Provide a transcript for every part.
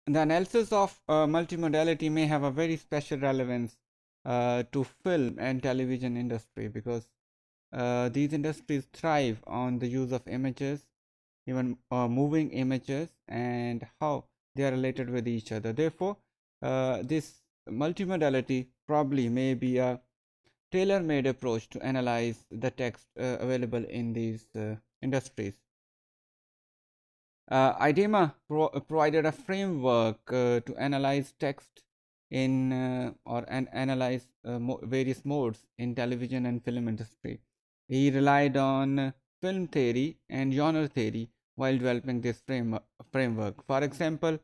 The analysis of multimodality may have a very special relevance to film and television industry, because these industries thrive on the use of images, even moving images, and how they are related with each other. Therefore, this multimodality probably may be a tailor-made approach to analyze the text available in these industries. IDEMA provided a framework to analyze text in analyze various modes in television and film industry. He relied on film theory and genre theory while developing this framework. For example,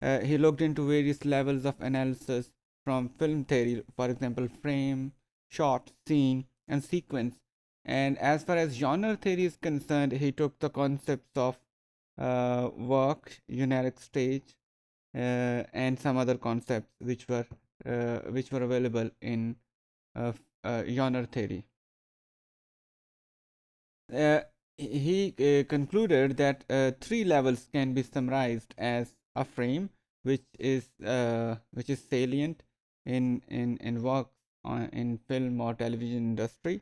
he looked into various levels of analysis from film theory, for example, frame, shot, scene, and sequence. And as far as genre theory is concerned, he took the concepts of work, generic stage, and some other concepts which were available in genre theory. Uh, he concluded that three levels can be summarized as a frame, which is salient in work in film or television industry,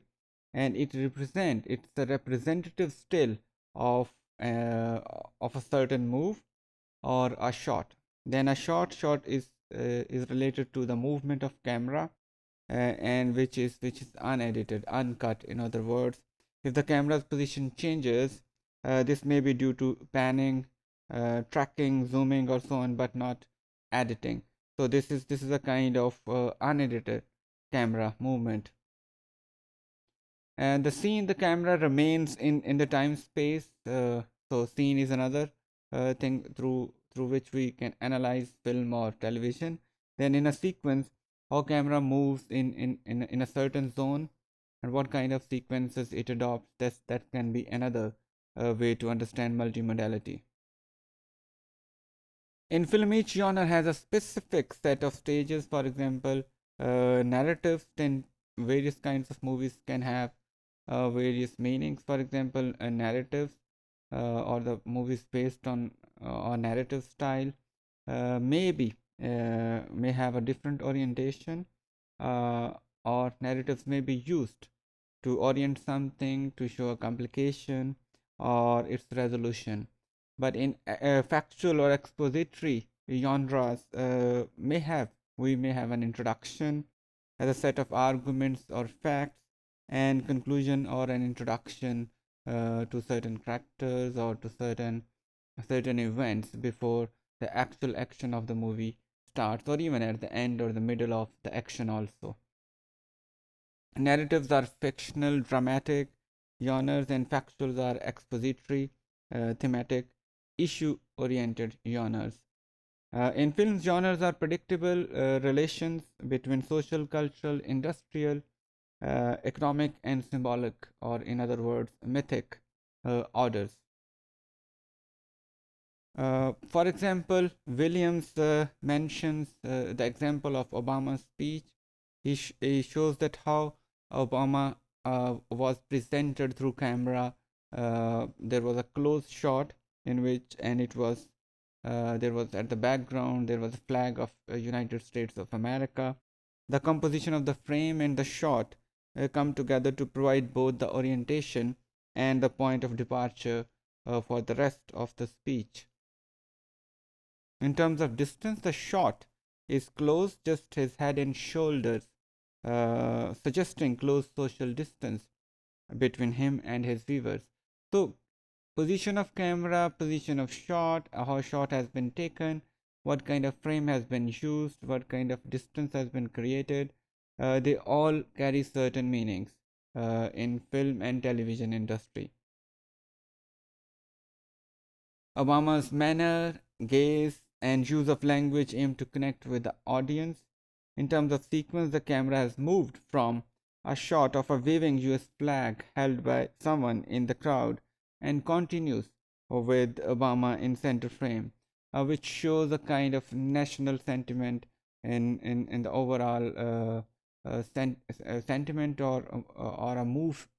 and it's a representative still of uh, of a certain move or a shot. Then a shot is related to the movement of camera, and which is unedited, uncut. In other words, if the camera's position changes, this may be due to panning, tracking, zooming, or so on, but not editing. So this is a kind of unedited camera movement. And the scene, the camera remains in the time space. So scene is another thing through which we can analyze film or television. Then in a sequence, how camera moves in a certain zone, and what kind of sequences it adopts. That can be another way to understand multimodality. In film, each genre has a specific set of stages. For example, narratives. Then various kinds of movies can have various meanings. For example, narratives or the movies based on or narrative style may have a different orientation, or narratives may be used to orient something, to show a complication or its resolution. But in factual or expository genres, we may have an introduction as a set of arguments or facts, and conclusion or an introduction to certain characters or to certain events before the actual action of the movie starts, or even at the end or the middle of the action also. Narratives are fictional, dramatic genres, and factuals are expository, thematic, issue oriented genres. In films, genres are predictable relations between social, cultural, industrial, economic, and symbolic, or in other words, mythic orders. For example, Williams mentions the example of Obama's speech. He shows that how Obama was presented through camera. There was a close shot in which, and it was there was at the background there was a flag of United States of America. The composition of the frame and the shot come together to provide both the orientation and the point of departure for the rest of the speech. In terms of distance, the shot is close, just his head and shoulders, suggesting close social distance between him and his viewers. So, position of camera, position of shot, how shot has been taken, what kind of frame has been used, what kind of distance has been created, they all carry certain meanings in film and television industry. Obama's manner, gaze, and use of language aim to connect with the audience. In terms of sequence, the camera has moved from a shot of a waving US flag held by someone in the crowd and continues with Obama in center frame, which shows a kind of national sentiment in the overall sentiment or a move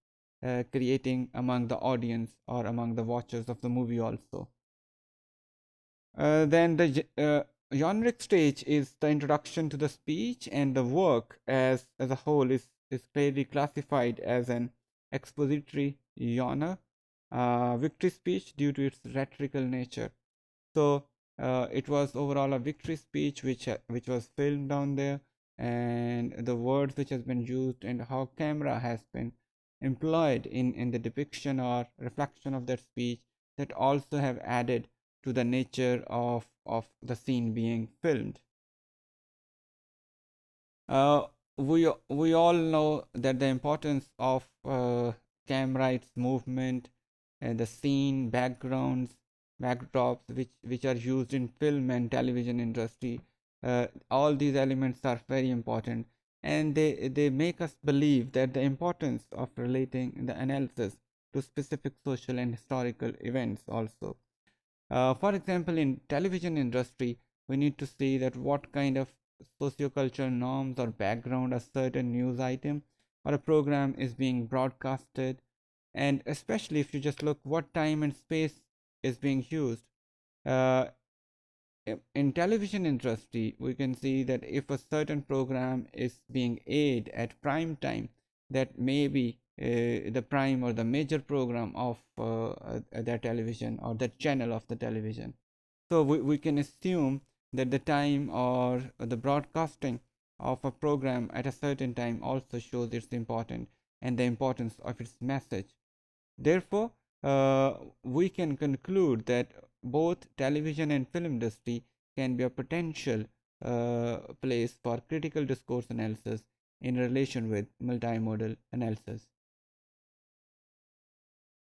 creating among the audience or among the watchers of the movie also. Then the generic stage is the introduction to the speech, and the work as a whole is clearly classified as an expository genre, victory speech due to its rhetorical nature. So it was overall a victory speech which was filmed down there, and the words which has been used and how camera has been employed in the depiction or reflection of that speech, that also have added to the nature of the scene being filmed. uh, we all know that the importance of camera, its movement, and the scene backgrounds, backdrops which are used in film and television industry. All these elements are very important, and they make us believe that the importance of relating the analysis to specific social and historical events also. For example, in television industry, we need to see that what kind of sociocultural norms or background a certain news item or a program is being broadcasted, and especially if you just look what time and space is being used. Uh, in television industry, we can see that if a certain program is being aired at prime time, that may be the prime or the major program of the television or the channel of the television. So we can assume that the time or the broadcasting of a program at a certain time also shows its importance and the importance of its message. Therefore, we can conclude that both television and film industry can be a potential place for critical discourse analysis in relation with multimodal analysis.